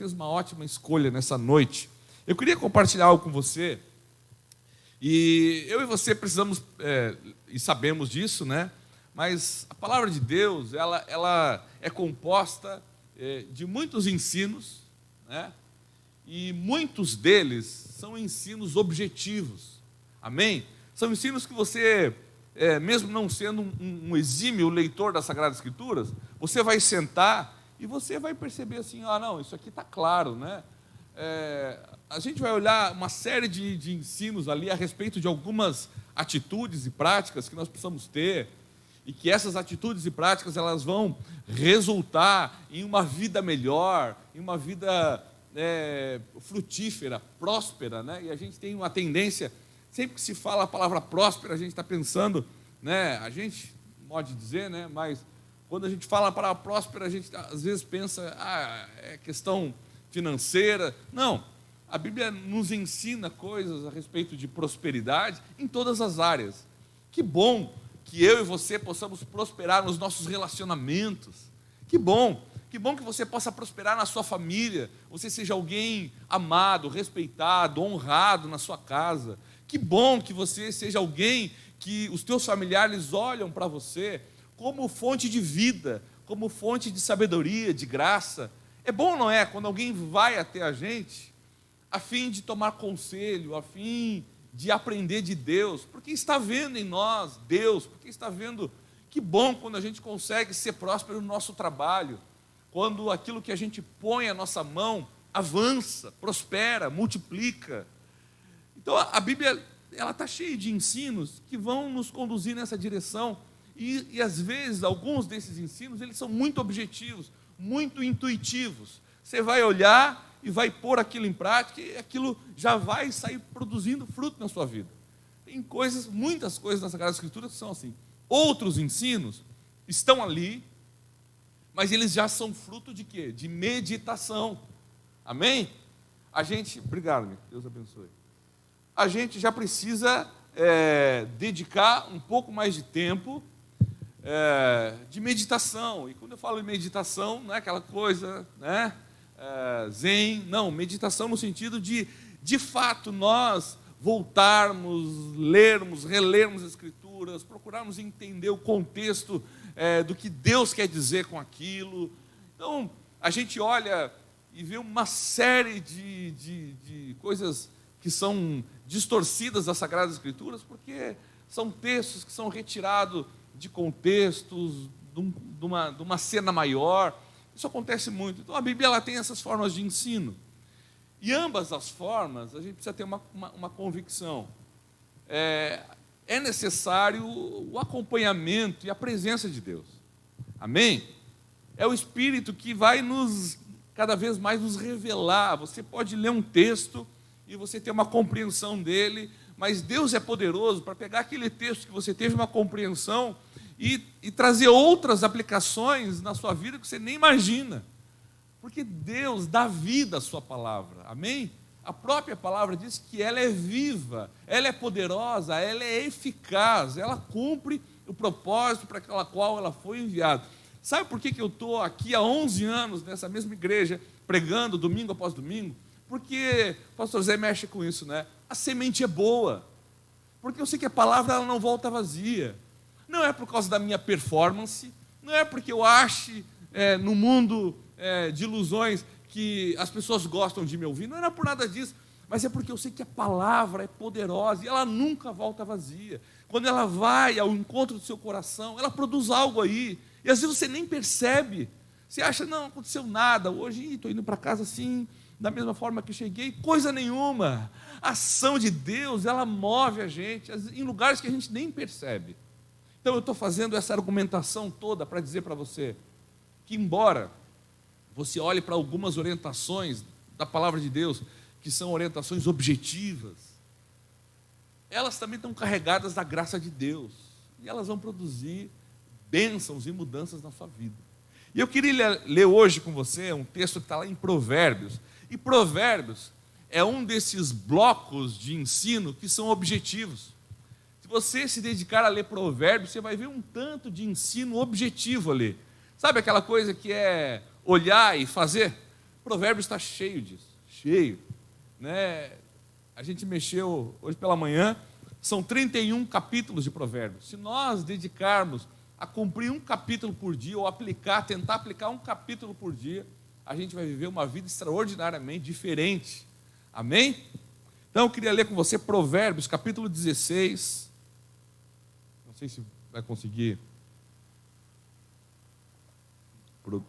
fez uma ótima escolha nessa noite. Eu queria compartilhar algo com você, e eu e você precisamos, e sabemos disso, né? Mas a palavra de Deus, ela é composta de muitos ensinos, né? E muitos deles são ensinos objetivos, amém? São ensinos que você, mesmo não sendo um exímio leitor das Sagradas Escrituras, você vai sentar e você vai perceber assim, não, isso aqui está claro, né? A gente vai olhar uma série de ensinos ali a respeito de algumas atitudes e práticas que nós precisamos ter, e que essas atitudes e práticas elas vão resultar em uma vida melhor, em uma vida frutífera, próspera, né? E a gente tem uma tendência, sempre que se fala a palavra próspera, a gente está pensando, né? A gente pode dizer, né? Mas quando a gente fala a palavra próspera, a gente às vezes pensa, é questão financeira. Não, a Bíblia nos ensina coisas a respeito de prosperidade em todas as áreas. Que bom que eu e você possamos prosperar nos nossos relacionamentos. Que bom que você possa prosperar na sua família, você seja alguém amado, respeitado, honrado na sua casa. Que bom que você seja alguém que os teus familiares olham para você como fonte de vida, como fonte de sabedoria, de graça. É bom, não é, quando alguém vai até a gente a fim de tomar conselho, a fim de aprender de Deus, porque está vendo em nós Deus, porque está vendo. Que bom quando a gente consegue ser próspero no nosso trabalho, quando aquilo que a gente põe a nossa mão avança, prospera, multiplica. Então a Bíblia ela está cheia de ensinos que vão nos conduzir nessa direção, e às vezes alguns desses ensinos eles são muito objetivos, muito intuitivos. Você vai olhar e vai pôr aquilo em prática, e aquilo já vai sair produzindo fruto na sua vida. Tem muitas coisas nas Sagradas Escrituras que são assim. Outros ensinos estão ali, mas eles já são fruto de quê? De meditação. Amém? Obrigado, meu Deus abençoe. A gente já precisa dedicar um pouco mais de tempo de meditação. E quando eu falo em meditação, não é aquela coisa, né? Zen, não, meditação no sentido de fato, nós voltarmos, lermos, relermos as Escrituras, procurarmos entender o contexto do que Deus quer dizer com aquilo. Então, a gente olha e vê uma série de coisas que são distorcidas das Sagradas Escrituras, porque são textos que são retirados de contextos, de uma cena maior. Isso acontece muito. Então a Bíblia ela tem essas formas de ensino. E ambas as formas, a gente precisa ter uma convicção. É necessário o acompanhamento e a presença de Deus. Amém? É o Espírito que vai cada vez mais nos revelar. Você pode ler um texto e você ter uma compreensão dele, mas Deus é poderoso para pegar aquele texto que você teve uma compreensão e trazer outras aplicações na sua vida que você nem imagina. Porque Deus dá vida à sua palavra, amém? A própria palavra diz que ela é viva, ela é poderosa, ela é eficaz, ela cumpre o propósito para aquela qual ela foi enviada. Sabe por que eu estou aqui há 11 anos nessa mesma igreja, pregando domingo após domingo? Porque o pastor Zé mexe com isso, né? A semente é boa, porque eu sei que a palavra ela não volta vazia. Não é por causa da minha performance, não é porque eu ache no mundo de ilusões que as pessoas gostam de me ouvir, não era por nada disso, mas é porque eu sei que a palavra é poderosa e ela nunca volta vazia. Quando ela vai ao encontro do seu coração, ela produz algo aí, e às vezes você nem percebe, você acha, não aconteceu nada, hoje estou indo para casa assim, da mesma forma que cheguei, coisa nenhuma. A ação de Deus, ela move a gente em lugares que a gente nem percebe. Então eu estou fazendo essa argumentação toda para dizer para você que, embora você olhe para algumas orientações da palavra de Deus, que são orientações objetivas, elas também estão carregadas da graça de Deus, e elas vão produzir bênçãos e mudanças na sua vida. E eu queria ler hoje com você um texto que está lá em Provérbios, e Provérbios é um desses blocos de ensino que são objetivos. Se você se dedicar a ler Provérbios, você vai ver um tanto de ensino objetivo ali. Sabe aquela coisa que é olhar e fazer? Provérbios está cheio disso, cheio, né? A gente mexeu hoje pela manhã, são 31 capítulos de Provérbios. Se nós dedicarmos a cumprir um capítulo por dia, ou tentar aplicar um capítulo por dia, a gente vai viver uma vida extraordinariamente diferente. Amém? Então eu queria ler com você Provérbios, capítulo 16. Não sei se vai conseguir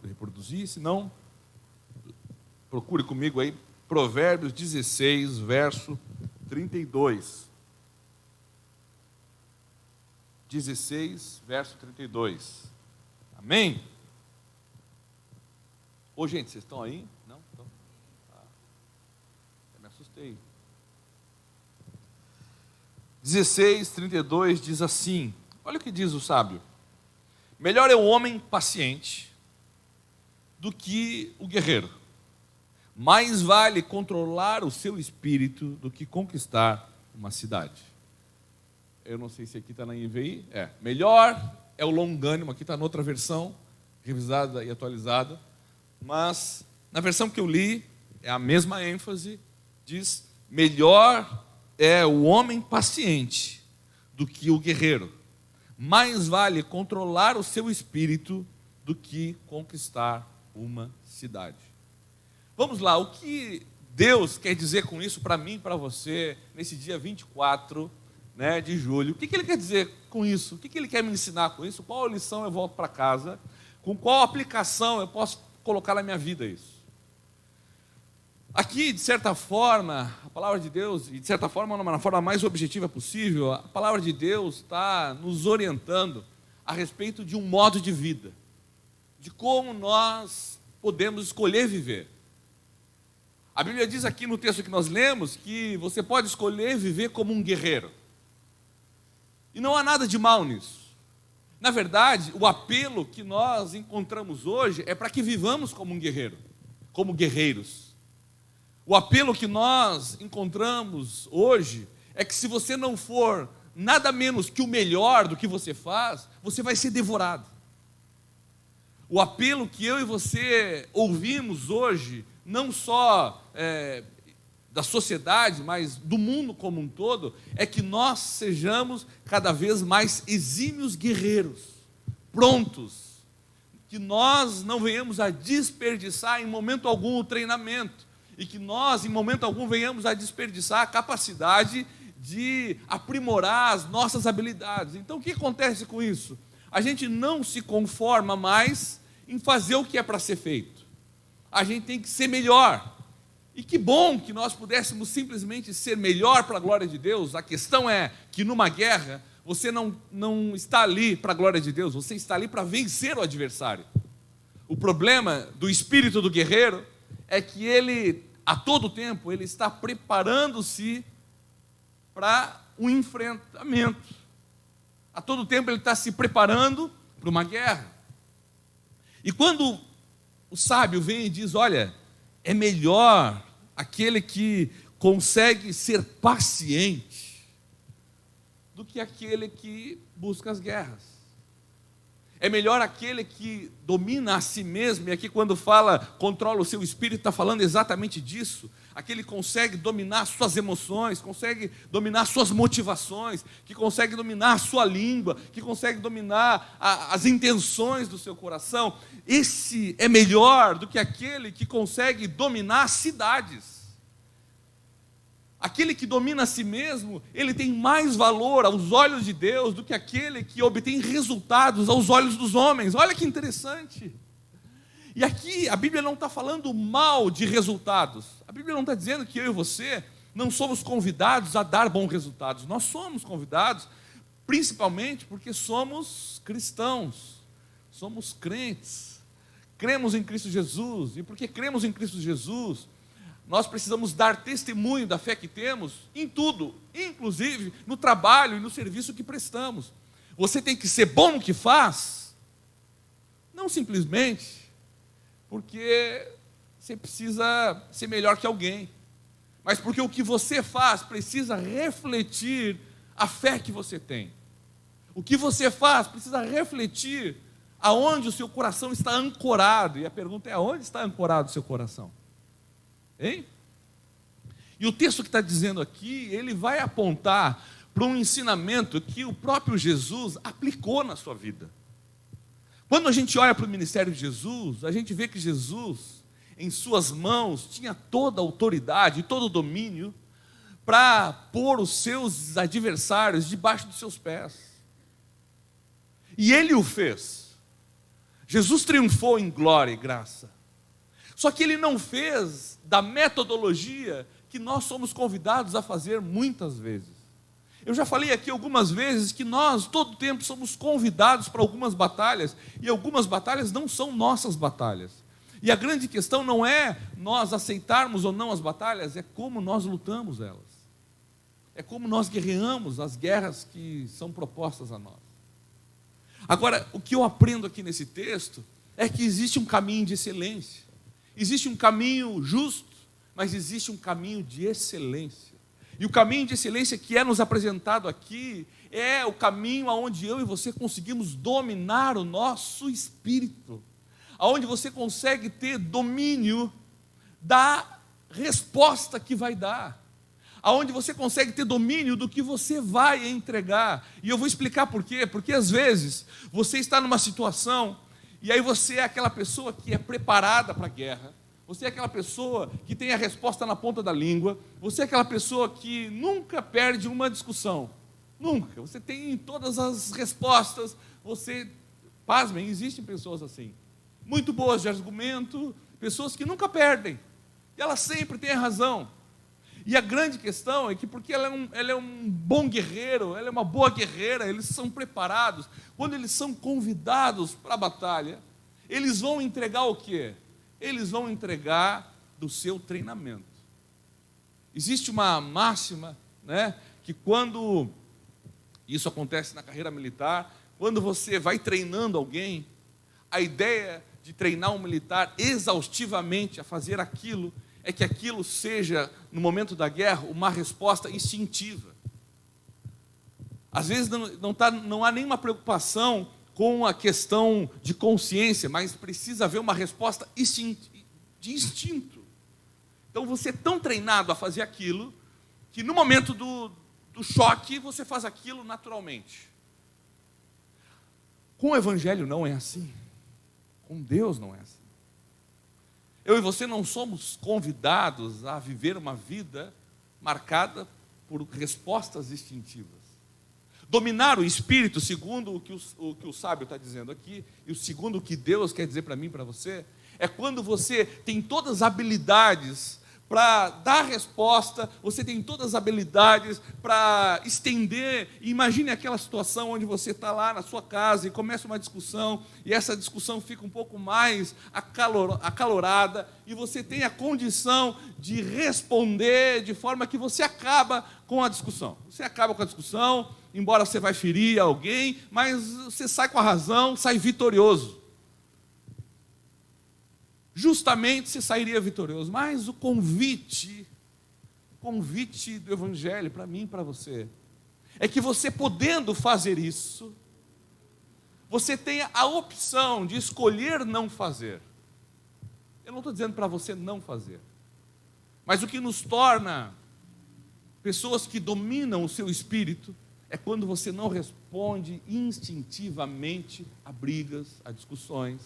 reproduzir, se não, procure comigo aí, Provérbios 16, verso 32. 16, verso 32. Amém? Ô, gente, vocês estão aí? Não? Então, eu me assustei. 16, 32 diz assim, olha o que diz o sábio: melhor é o homem paciente do que o guerreiro. Mais vale controlar o seu espírito do que conquistar uma cidade. Eu não sei se aqui está na NVI. Melhor é o longânimo, aqui está na outra versão, revisada e atualizada. Mas na versão que eu li, é a mesma ênfase, diz: melhor é o homem paciente do que o guerreiro. Mais vale controlar o seu espírito do que conquistar uma cidade. Vamos lá, o que Deus quer dizer com isso para mim e para você, nesse dia 24, né, de julho? O que Ele quer dizer com isso? O que Ele quer me ensinar com isso? Qual lição eu volto para casa? Com qual aplicação eu posso colocar na minha vida isso? Aqui, de certa forma, a palavra de Deus, e de certa forma, na forma mais objetiva possível, a palavra de Deus está nos orientando a respeito de um modo de vida, de como nós podemos escolher viver. A Bíblia diz aqui no texto que nós lemos que você pode escolher viver como um guerreiro. E não há nada de mal nisso. Na verdade, o apelo que nós encontramos hoje é para que vivamos como um guerreiro, como guerreiros. O apelo que nós encontramos hoje é que se você não for nada menos que o melhor do que você faz, você vai ser devorado. O apelo que eu e você ouvimos hoje, não só da sociedade, mas do mundo como um todo, é que nós sejamos cada vez mais exímios guerreiros, prontos, que nós não venhamos a desperdiçar em momento algum o treinamento, e que nós, em momento algum, venhamos a desperdiçar a capacidade de aprimorar as nossas habilidades. Então, o que acontece com isso? A gente não se conforma mais em fazer o que é para ser feito. A gente tem que ser melhor. E que bom que nós pudéssemos simplesmente ser melhor para a glória de Deus. A questão é que numa guerra, você não está ali para a glória de Deus, você está ali para vencer o adversário. O problema do espírito do guerreiro é que ele, a todo tempo, ele está preparando-se para um enfrentamento. A todo tempo ele está se preparando para uma guerra. E quando o sábio vem e diz, olha, é melhor aquele que consegue ser paciente do que aquele que busca as guerras. É melhor aquele que domina a si mesmo, e aqui quando fala controla o seu espírito, está falando exatamente disso. Aquele que consegue dominar suas emoções, consegue dominar suas motivações, que consegue dominar a sua língua, que consegue dominar as intenções do seu coração. Esse é melhor do que aquele que consegue dominar cidades. Aquele que domina a si mesmo, ele tem mais valor aos olhos de Deus do que aquele que obtém resultados aos olhos dos homens. Olha que interessante. E aqui a Bíblia não está falando mal de resultados. A Bíblia não está dizendo que eu e você não somos convidados a dar bons resultados. Nós somos convidados, principalmente porque somos cristãos, somos crentes, cremos em Cristo Jesus. E porque cremos em Cristo Jesus, nós precisamos dar testemunho da fé que temos em tudo, inclusive no trabalho e no serviço que prestamos. Você tem que ser bom no que faz, não simplesmente porque você precisa ser melhor que alguém, mas porque o que você faz precisa refletir a fé que você tem. O que você faz precisa refletir aonde o seu coração está ancorado. E a pergunta é, aonde está ancorado o seu coração? Hein? E o texto que está dizendo aqui, ele vai apontar para um ensinamento que o próprio Jesus aplicou na sua vida. Quando a gente olha para o ministério de Jesus, a gente vê que Jesus, em suas mãos, tinha toda a autoridade, todo o domínio para pôr os seus adversários debaixo dos seus pés. E ele o fez. Jesus triunfou em glória e graça. Só que ele não fez da metodologia que nós somos convidados a fazer muitas vezes. Eu já falei aqui algumas vezes que nós, todo tempo, somos convidados para algumas batalhas, e algumas batalhas não são nossas batalhas. E a grande questão não é nós aceitarmos ou não as batalhas, é como nós lutamos elas. É como nós guerreamos as guerras que são propostas a nós. Agora, o que eu aprendo aqui nesse texto é que existe um caminho de excelência. Existe um caminho justo, mas existe um caminho de excelência. E o caminho de excelência que é nos apresentado aqui é o caminho aonde eu e você conseguimos dominar o nosso espírito, aonde você consegue ter domínio da resposta que vai dar, aonde você consegue ter domínio do que você vai entregar. E eu vou explicar por quê. Porque às vezes você está numa situação e aí você é aquela pessoa que é preparada para a guerra. Você é aquela pessoa que tem a resposta na ponta da língua. Você é aquela pessoa que nunca perde uma discussão. Nunca. Você tem todas as respostas. Você, pasmem, existem pessoas assim. Muito boas de argumento, pessoas que nunca perdem. E elas sempre têm a razão. E a grande questão é que porque ela é um bom guerreiro, ela é uma boa guerreira, eles são preparados. Quando eles são convidados para a batalha, eles vão entregar o quê? Eles vão entregar do seu treinamento. Existe uma máxima, né, que quando isso acontece na carreira militar, quando você vai treinando alguém, a ideia de treinar um militar exaustivamente a fazer aquilo, é que aquilo seja, no momento da guerra, uma resposta instintiva. Às vezes não há nenhuma preocupação com a questão de consciência, mas precisa haver uma resposta de instinto. Então você é tão treinado a fazer aquilo, que no momento do choque, você faz aquilo naturalmente. Com o Evangelho não é assim. Com Deus não é assim. Eu e você não somos convidados a viver uma vida marcada por respostas instintivas. Dominar o espírito, segundo o que o sábio está dizendo aqui, e o segundo o que Deus quer dizer para mim e para você, é quando você tem todas as habilidades para dar resposta, você tem todas as habilidades para estender. Imagine aquela situação onde você está lá na sua casa e começa uma discussão, e essa discussão fica um pouco mais acalorada, e você tem a condição de responder de forma que você acaba com a discussão. Você acaba com a discussão, embora você vai ferir alguém, mas você sai com a razão, sai vitorioso. Justamente você sairia vitorioso. Mas o convite do Evangelho para mim e para você, é que você podendo fazer isso, você tenha a opção de escolher não fazer. Eu não estou dizendo para você não fazer, mas o que nos torna pessoas que dominam o seu espírito, é quando você não responde instintivamente a brigas, a discussões.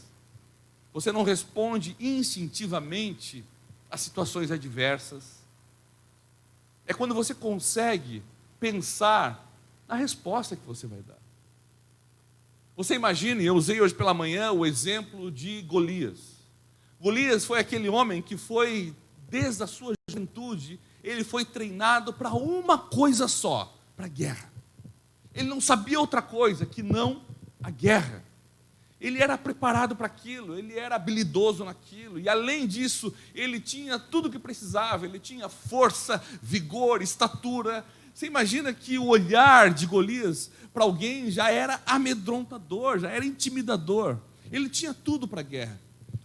Você não responde instintivamente a situações adversas. É quando você consegue pensar na resposta que você vai dar. Você imagine, eu usei hoje pela manhã o exemplo de Golias. Golias foi aquele homem que foi, desde a sua juventude, ele foi treinado para uma coisa só, para a guerra. Ele não sabia outra coisa que não a guerra. Ele era preparado para aquilo, ele era habilidoso naquilo, e além disso, ele tinha tudo o que precisava, ele tinha força, vigor, estatura. Você imagina que o olhar de Golias para alguém já era amedrontador, já era intimidador. Ele tinha tudo para a guerra.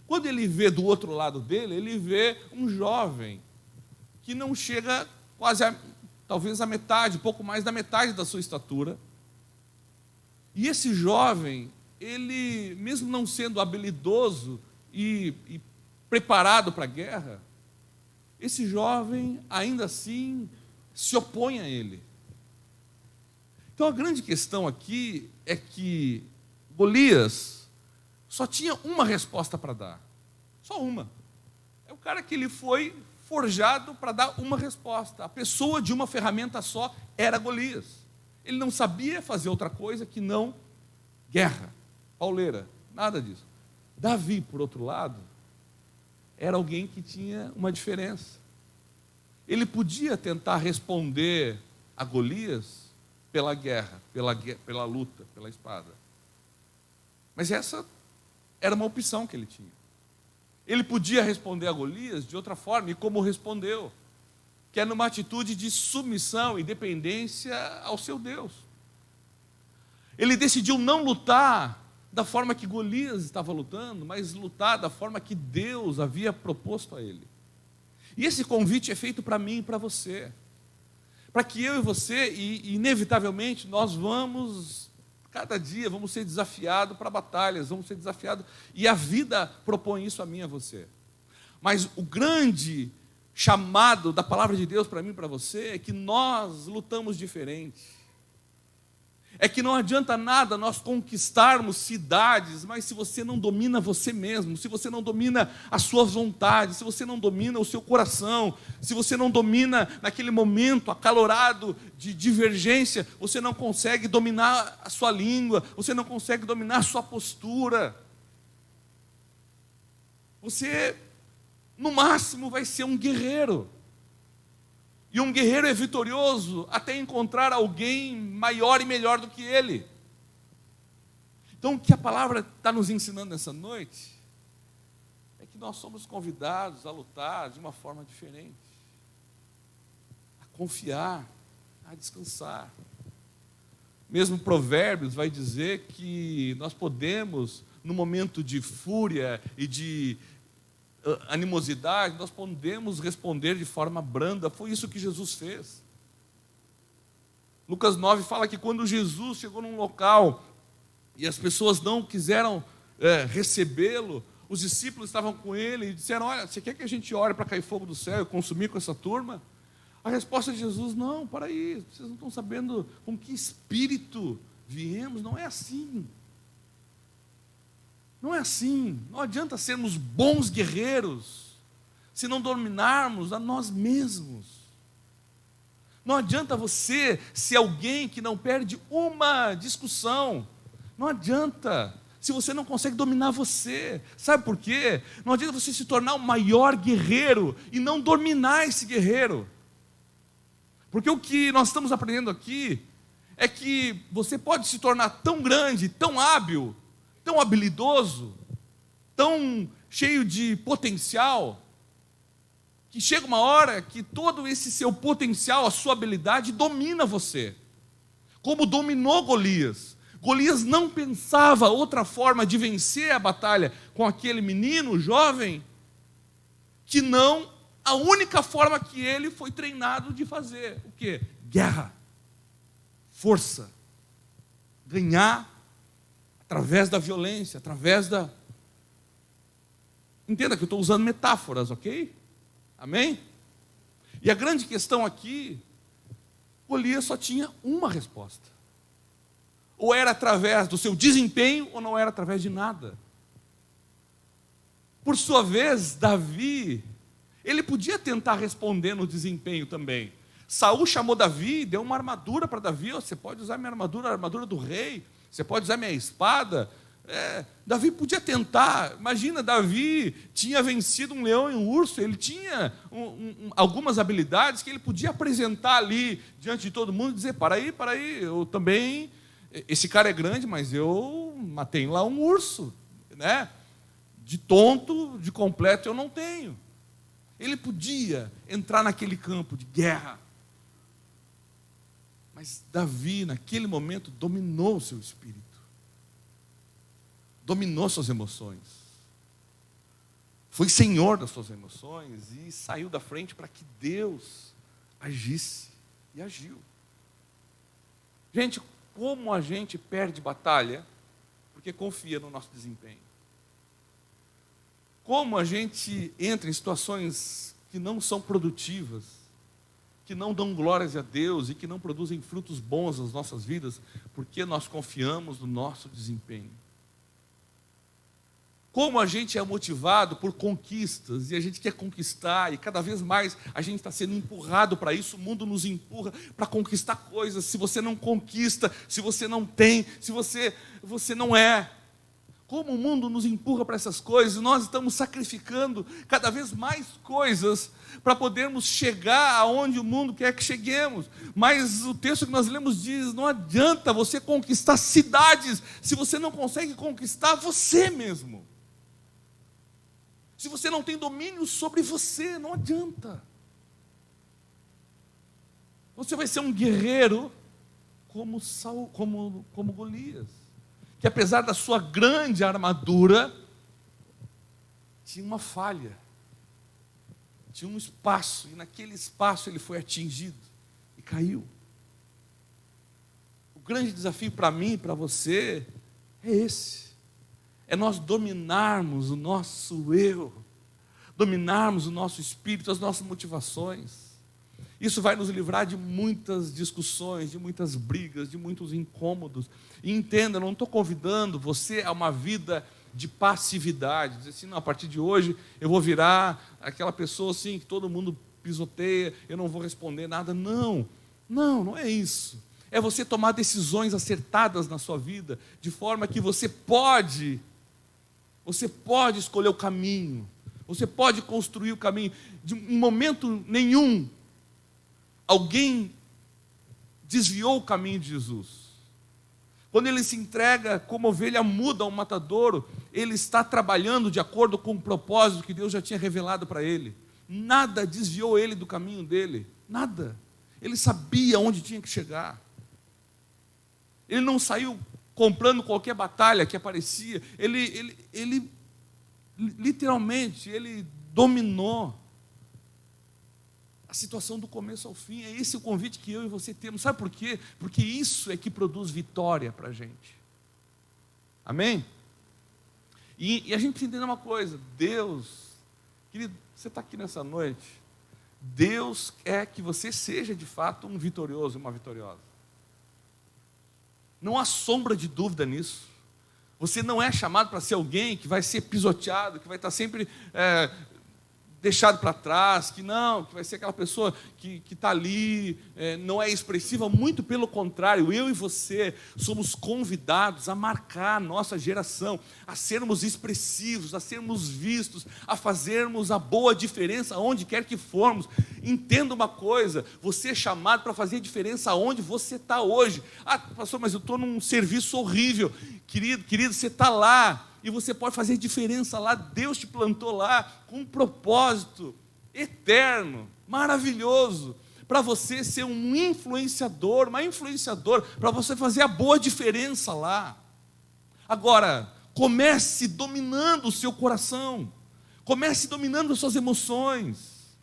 Quando ele vê do outro lado dele, ele vê um jovem que não chega quase talvez a metade, um pouco mais da metade da sua estatura. E esse jovem, ele, mesmo não sendo habilidoso e preparado para a guerra, esse jovem ainda assim se opõe a ele. Então a grande questão aqui é que Golias só tinha uma resposta para dar. Só uma. É o cara que ele foi forjado para dar uma resposta. A pessoa de uma ferramenta só era Golias. Ele não sabia fazer outra coisa que não guerra, pauleira, nada disso. Davi, por outro lado, era alguém que tinha uma diferença. Ele podia tentar responder a Golias pela guerra, pela luta, pela espada. Mas essa era uma opção que ele tinha. Ele podia responder a Golias de outra forma, e como respondeu, que é numa atitude de submissão e dependência ao seu Deus. Ele decidiu não lutar da forma que Golias estava lutando, mas lutar da forma que Deus havia proposto a ele. E esse convite é feito para mim e para você, para que eu e você, inevitavelmente, nós vamos, cada dia, vamos ser desafiados para batalhas, vamos ser desafiados, e a vida propõe isso a mim e a você. Mas o grande chamado da palavra de Deus para mim e para você é que nós lutamos diferente. É que não adianta nada nós conquistarmos cidades, mas se você não domina você mesmo, se você não domina as suas vontades, se você não domina o seu coração, se você não domina naquele momento acalorado de divergência, você não consegue dominar a sua língua, você não consegue dominar a sua postura. Você, no máximo, vai ser um guerreiro. E um guerreiro é vitorioso até encontrar alguém maior e melhor do que ele. Então, o que a palavra está nos ensinando nessa noite é que nós somos convidados a lutar de uma forma diferente, a confiar, a descansar. Mesmo Provérbios vai dizer que nós podemos, no momento de fúria e de animosidade, nós podemos responder de forma branda. Foi isso que Jesus fez. Lucas 9 fala que quando Jesus chegou num local e as pessoas não quiseram recebê-lo, os discípulos estavam com ele e disseram: olha, você quer que a gente ore para cair fogo do céu e consumir com essa turma? A resposta de Jesus: não, para aí, vocês não estão sabendo com que espírito viemos, não é assim. Não é assim. Não adianta sermos bons guerreiros se não dominarmos a nós mesmos. Não adianta você ser alguém que não perde uma discussão. Não adianta se você não consegue dominar você. Sabe por quê? Não adianta você se tornar o maior guerreiro e não dominar esse guerreiro. Porque o que nós estamos aprendendo aqui é que você pode se tornar tão grande, tão hábil, tão habilidoso, tão cheio de potencial, que chega uma hora que todo esse seu potencial, a sua habilidade, domina você. Como dominou Golias. Golias não pensava outra forma de vencer a batalha com aquele menino jovem, que não a única forma que ele foi treinado de fazer. O quê? Guerra, força, ganhar através da violência, através da... Entenda que eu estou usando metáforas, ok? Amém? E a grande questão aqui, Golias só tinha uma resposta. Ou era através do seu desempenho, ou não era através de nada. Por sua vez, Davi, ele podia tentar responder no desempenho também. Saul chamou Davi, deu uma armadura para Davi: você pode usar minha armadura, a armadura do rei, você pode usar minha espada. Davi podia tentar. Imagina, Davi tinha vencido um leão e um urso, ele tinha algumas habilidades que ele podia apresentar ali diante de todo mundo e dizer: para aí, eu também, esse cara é grande, mas eu matei lá um urso, né? De tonto, de completo eu não tenho. Ele podia entrar naquele campo de guerra. Mas Davi, naquele momento, dominou o seu espírito. Dominou suas emoções. Foi senhor das suas emoções e saiu da frente para que Deus agisse. E agiu. Gente, como a gente perde batalha? Porque confia no nosso desempenho. Como a gente entra em situações que não são produtivas, que não dão glórias a Deus e que não produzem frutos bons nas nossas vidas, porque nós confiamos no nosso desempenho. Como a gente é motivado por conquistas, e a gente quer conquistar, e cada vez mais a gente está sendo empurrado para isso, o mundo nos empurra para conquistar coisas. Se você não conquista, se você não tem, se você não é. Como o mundo nos empurra para essas coisas, e nós estamos sacrificando cada vez mais coisas para podermos chegar aonde o mundo quer que cheguemos. Mas o texto que nós lemos diz, não adianta você conquistar cidades, se você não consegue conquistar você mesmo. Se você não tem domínio sobre você, não adianta. Você vai ser um guerreiro como Golias, que apesar da sua grande armadura, tinha uma falha, tinha um espaço, e naquele espaço ele foi atingido e caiu. O grande desafio para mim e para você é esse. É nós dominarmos o nosso eu, dominarmos o nosso espírito, as nossas motivações. Isso vai nos livrar de muitas discussões, de muitas brigas, de muitos incômodos. E entenda, eu não estou convidando você a uma vida de passividade, dizer assim, não, a partir de hoje eu vou virar aquela pessoa assim, que todo mundo pisoteia, eu não vou responder nada. Não é isso. É você tomar decisões acertadas na sua vida, de forma que você pode escolher o caminho, você pode construir o caminho. Em momento nenhum, alguém desviou o caminho de Jesus. Quando ele se entrega como ovelha muda ao matadouro, ele está trabalhando de acordo com o propósito que Deus já tinha revelado para ele. Nada desviou ele do caminho dele, nada. Ele sabia onde tinha que chegar. Ele não saiu comprando qualquer batalha que aparecia. Ele literalmente, ele dominou a situação do começo ao fim. É esse o convite que eu e você temos. Sabe por quê? Porque isso é que produz vitória para a gente. Amém? E a gente precisa entender uma coisa. Deus, querido, você está aqui nessa noite. Deus quer que você seja de fato um vitorioso, uma vitoriosa. Não há sombra de dúvida nisso. Você não é chamado para ser alguém que vai ser pisoteado, que vai estar sempre deixado para trás, que vai ser aquela pessoa que está ali, não é expressiva. Muito pelo contrário, eu e você somos convidados a marcar a nossa geração, a sermos expressivos, a sermos vistos, a fazermos a boa diferença onde quer que formos. Entenda uma coisa, você é chamado para fazer diferença onde você está hoje. Ah, pastor, mas eu estou num serviço horrível. Querido, você está lá, e você pode fazer diferença lá. Deus te plantou lá com um propósito eterno, maravilhoso, para você ser um influenciador, uma influenciadora, para você fazer a boa diferença lá. Agora, comece dominando o seu coração, comece dominando as suas emoções.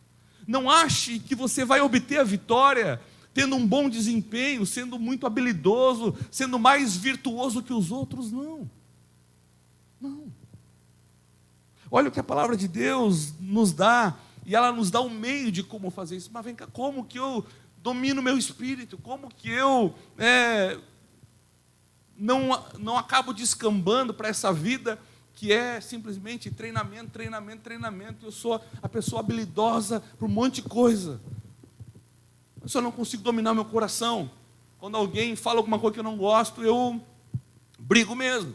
Não ache que você vai obter a vitória tendo um bom desempenho, sendo muito habilidoso, sendo mais virtuoso que os outros. Não. Olha o que a palavra de Deus nos dá, e ela nos dá um meio de como fazer isso. Mas vem cá, como que eu domino o meu espírito? Como que eu não acabo descambando para essa vida que é simplesmente treinamento? Eu sou a pessoa habilidosa para um monte de coisa. Eu só não consigo dominar meu coração. Quando alguém fala alguma coisa que eu não gosto, eu brigo mesmo.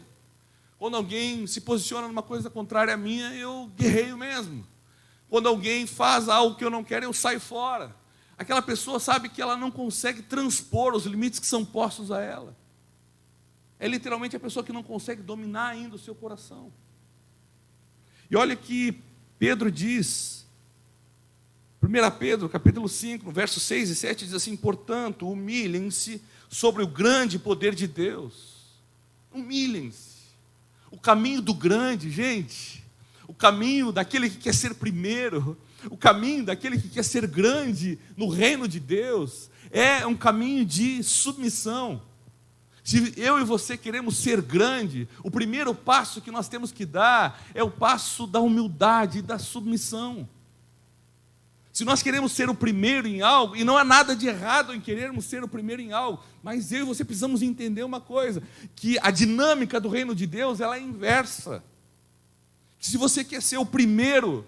Quando alguém se posiciona numa coisa contrária à minha, eu guerreio mesmo. Quando alguém faz algo que eu não quero, eu saio fora. Aquela pessoa sabe que ela não consegue transpor os limites que são postos a ela. É literalmente a pessoa que não consegue dominar ainda o seu coração. E olha que Pedro diz, 1 Pedro, capítulo 5, no verso 6 e 7, diz assim: portanto, humilhem-se sobre o grande poder de Deus. Humilhem-se. O caminho do grande, gente, o caminho daquele que quer ser primeiro, o caminho daquele que quer ser grande no reino de Deus, é um caminho de submissão. Se eu e você queremos ser grande, o primeiro passo que nós temos que dar é o passo da humildade e da submissão. Se nós queremos ser o primeiro em algo, e não há nada de errado em querermos ser o primeiro em algo, mas eu e você precisamos entender uma coisa, que a dinâmica do reino de Deus, ela é inversa. Que se você quer ser o primeiro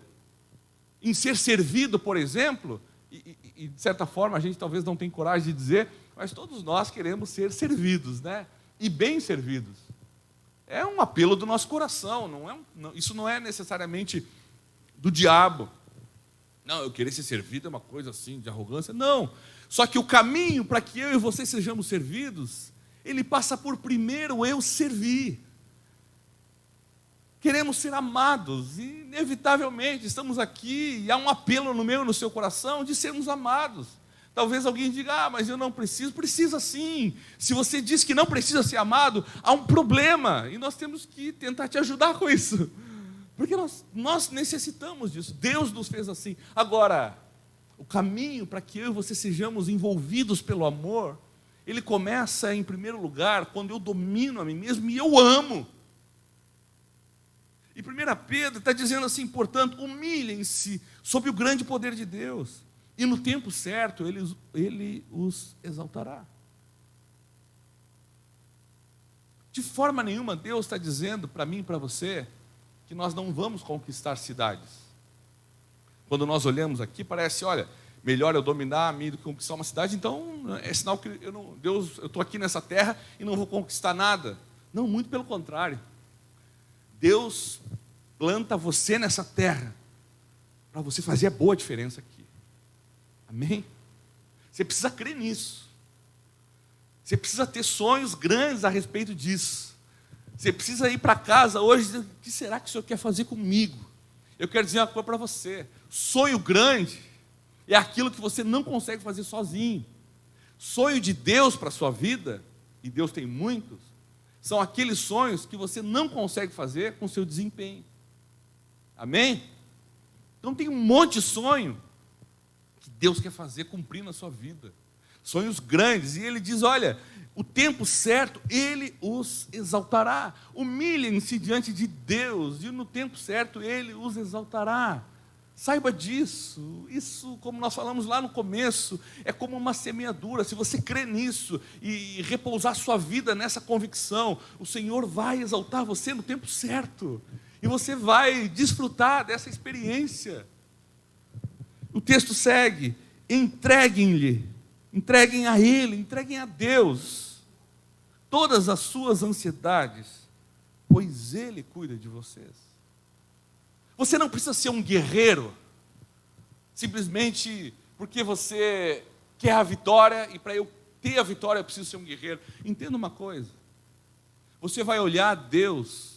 em ser servido, por exemplo, e de certa forma a gente talvez não tenha coragem de dizer, mas todos nós queremos ser servidos, né? E bem servidos. É um apelo do nosso coração, isso não é necessariamente do diabo. Não, eu querer ser servido é uma coisa assim, de arrogância. Não, só que o caminho para que eu e você sejamos servidos, ele passa por primeiro eu servir. Queremos ser amados, e inevitavelmente estamos aqui, e há um apelo no meu e no seu coração de sermos amados. Talvez alguém diga, mas eu não preciso. Precisa sim. Se você diz que não precisa ser amado, há um problema, e nós temos que tentar te ajudar com isso. Porque nós necessitamos disso. Deus nos fez assim. Agora, o caminho para que eu e você sejamos envolvidos pelo amor, ele começa, em primeiro lugar, quando eu domino a mim mesmo e eu amo. E 1 Pedro está dizendo assim, portanto, humilhem-se sob o grande poder de Deus, e no tempo certo ele os exaltará. De forma nenhuma Deus está dizendo para mim e para você que nós não vamos conquistar cidades. Quando nós olhamos aqui, parece, olha, melhor eu dominar a mim do que conquistar uma cidade, então é sinal que eu estou aqui nessa terra e não vou conquistar nada. Não, muito pelo contrário. Deus planta você nessa terra para você fazer a boa diferença aqui. Amém? Você precisa crer nisso. Você precisa ter sonhos grandes a respeito disso. Você precisa ir para casa hoje e dizer, o que será que o Senhor quer fazer comigo? Eu quero dizer uma coisa para você. Sonho grande é aquilo que você não consegue fazer sozinho. Sonho de Deus para a sua vida, e Deus tem muitos, são aqueles sonhos que você não consegue fazer com seu desempenho. Amém? Então tem um monte de sonho que Deus quer fazer cumprir na sua vida. Sonhos grandes. E Ele diz, olha, o tempo certo, Ele os exaltará. Humilhem-se diante de Deus, e no tempo certo Ele os exaltará. Saiba disso. Isso, como nós falamos lá no começo, é como uma semeadura. Se você crê nisso e repousar sua vida nessa convicção, o Senhor vai exaltar você no tempo certo, e você vai desfrutar dessa experiência. O texto segue, entreguem a Ele, entreguem a Deus todas as suas ansiedades, pois Ele cuida de vocês. Você não precisa ser um guerreiro, simplesmente porque você quer a vitória, e para eu ter a vitória eu preciso ser um guerreiro. Entenda uma coisa, você vai olhar Deus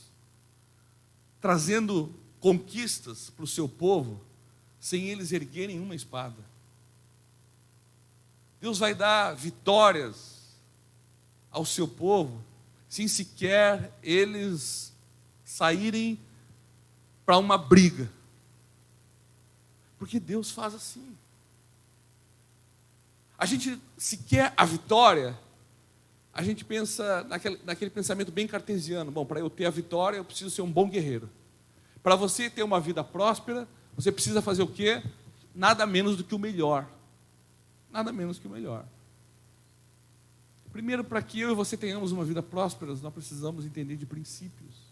trazendo conquistas para o seu povo, sem eles erguerem uma espada. Deus vai dar vitórias ao seu povo, sem sequer eles saírem para uma briga. Porque Deus faz assim. A gente, se quer a vitória, a gente pensa naquele pensamento bem cartesiano. Bom, para eu ter a vitória, eu preciso ser um bom guerreiro. Para você ter uma vida próspera, você precisa fazer o quê? Nada menos do que o melhor. Nada menos que o melhor. Primeiro, para que eu e você tenhamos uma vida próspera, nós precisamos entender de princípios.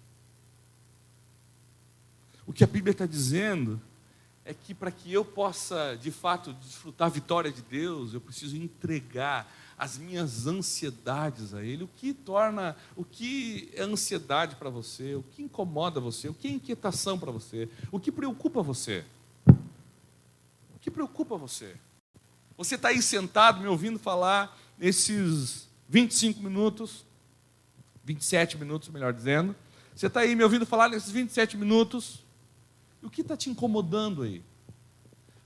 O que a Bíblia está dizendo é que para que eu possa, de fato, desfrutar a vitória de Deus, eu preciso entregar as minhas ansiedades a Ele. O que é ansiedade para você? O que incomoda você? O que é inquietação para você? O que preocupa você? O que preocupa você? Você está aí sentado me ouvindo falar nesses 25 minutos, 27 minutos, melhor dizendo. Você está aí me ouvindo falar nesses 27 minutos. E o que está te incomodando aí?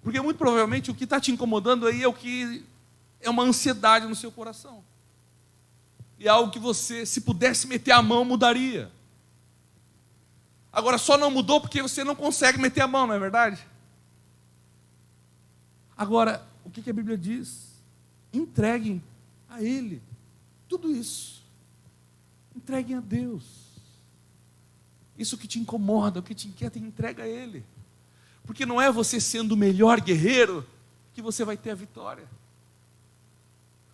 Porque muito provavelmente o que está te incomodando aí é uma ansiedade no seu coração. E é algo que você, se pudesse meter a mão, mudaria. Agora só não mudou porque você não consegue meter a mão, não é verdade? Agora, o que a Bíblia diz? Entreguem a Ele tudo isso. Entreguem a Deus. Isso que te incomoda, o que te inquieta, entrega a Ele. Porque não é você sendo o melhor guerreiro que você vai ter a vitória.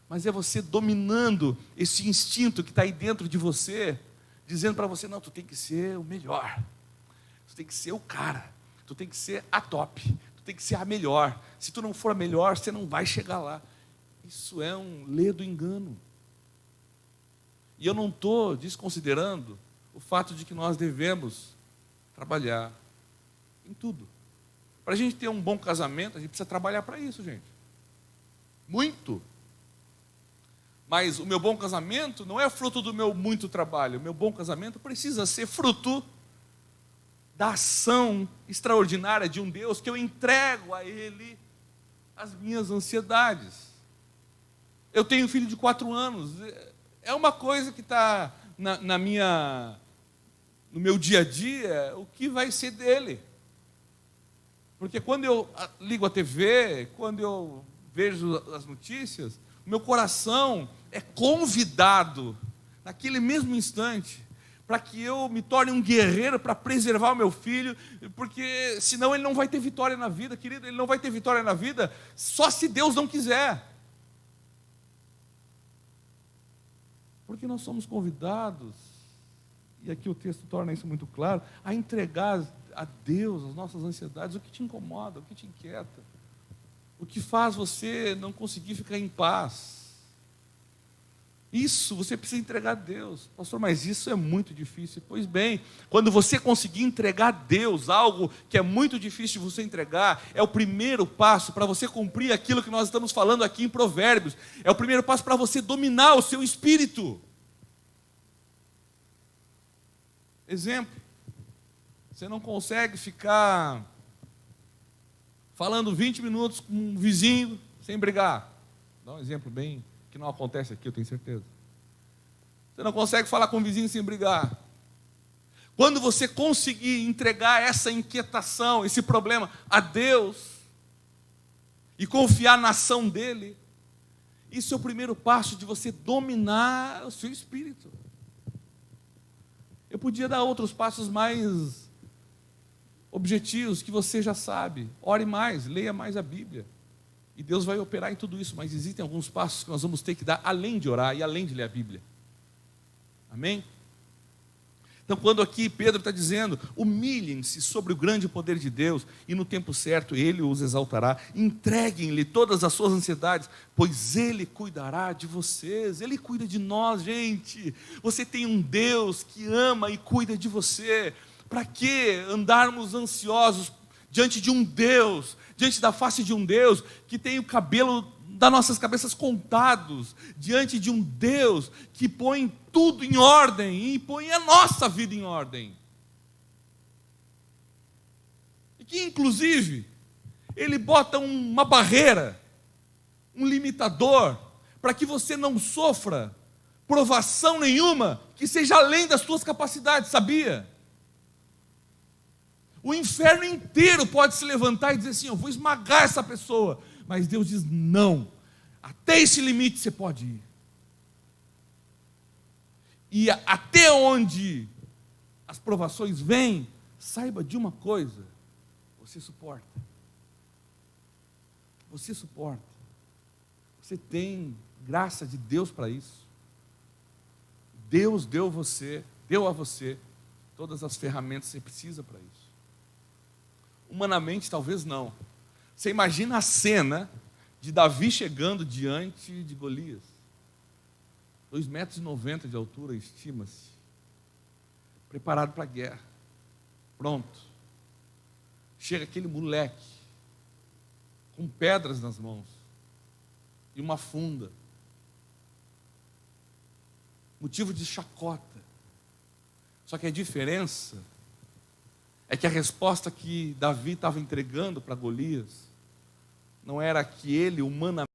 Mas é você dominando esse instinto que está aí dentro de você, dizendo para você, não, tu tem que ser o melhor. Tu tem que ser o cara. Tu tem que ser a top. Tu tem que ser a melhor. Se tu não for a melhor, você não vai chegar lá. Isso é um ledo engano. E eu não estou desconsiderando o fato de que nós devemos trabalhar em tudo. Para a gente ter um bom casamento, a gente precisa trabalhar para isso, gente. Muito. Mas o meu bom casamento não é fruto do meu muito trabalho. O meu bom casamento precisa ser fruto da ação extraordinária de um Deus que eu entrego a Ele as minhas ansiedades. Eu tenho um filho de 4 anos. É uma coisa que está no meu dia a dia, o que vai ser dele. Porque quando eu ligo a TV, quando eu vejo as notícias, o meu coração é convidado, naquele mesmo instante, para que eu me torne um guerreiro para preservar o meu filho, porque senão ele não vai ter vitória na vida, querido, ele não vai ter vitória na vida só se Deus não quiser. Porque nós somos convidados, e aqui o texto torna isso muito claro, a entregar a Deus as nossas ansiedades, o que te incomoda, o que te inquieta, o que faz você não conseguir ficar em paz. Isso você precisa entregar a Deus. Pastor, mas isso é muito difícil. Pois bem, quando você conseguir entregar a Deus algo que é muito difícil de você entregar, é o primeiro passo para você cumprir aquilo que nós estamos falando aqui em Provérbios. É o primeiro passo para você dominar o seu espírito. Exemplo, você não consegue ficar falando 20 minutos com um vizinho sem brigar. Dá um exemplo bem que não acontece aqui, eu tenho certeza. Você não consegue falar com o vizinho sem brigar. Quando você conseguir entregar essa inquietação, esse problema a Deus e confiar na ação dele, isso é o primeiro passo de você dominar o seu espírito. Eu podia dar outros passos mais objetivos que você já sabe. Ore mais, leia mais a Bíblia. E Deus vai operar em tudo isso, mas existem alguns passos que nós vamos ter que dar além de orar e além de ler a Bíblia. Amém? Então, quando aqui Pedro está dizendo, humilhem-se sobre o grande poder de Deus, e no tempo certo Ele os exaltará, entreguem-lhe todas as suas ansiedades, pois Ele cuidará de vocês, Ele cuida de nós, gente. Você tem um Deus que ama e cuida de você. Para que andarmos ansiosos diante de um Deus, diante da face de um Deus que tem o cabelo das nossas cabeças contados, diante de um Deus que põe tudo em ordem e põe a nossa vida em ordem. E que inclusive Ele bota uma barreira, um limitador, para que você não sofra provação nenhuma que seja além das suas capacidades, sabia? O inferno inteiro pode se levantar e dizer assim, eu vou esmagar essa pessoa. Mas Deus diz, não. Até esse limite você pode ir. E até onde as provações vêm, saiba de uma coisa. Você suporta. Você suporta. Você tem graça de Deus para isso. Deus deu a você todas as ferramentas que você precisa para isso. Humanamente, talvez não. Você imagina a cena de Davi chegando diante de Golias. 2,90 metros de altura, estima-se. Preparado para a guerra. Pronto. Chega aquele moleque, com pedras nas mãos, e uma funda. Motivo de chacota. Só que a diferença é que a resposta que Davi estava entregando para Golias não era que ele humanamente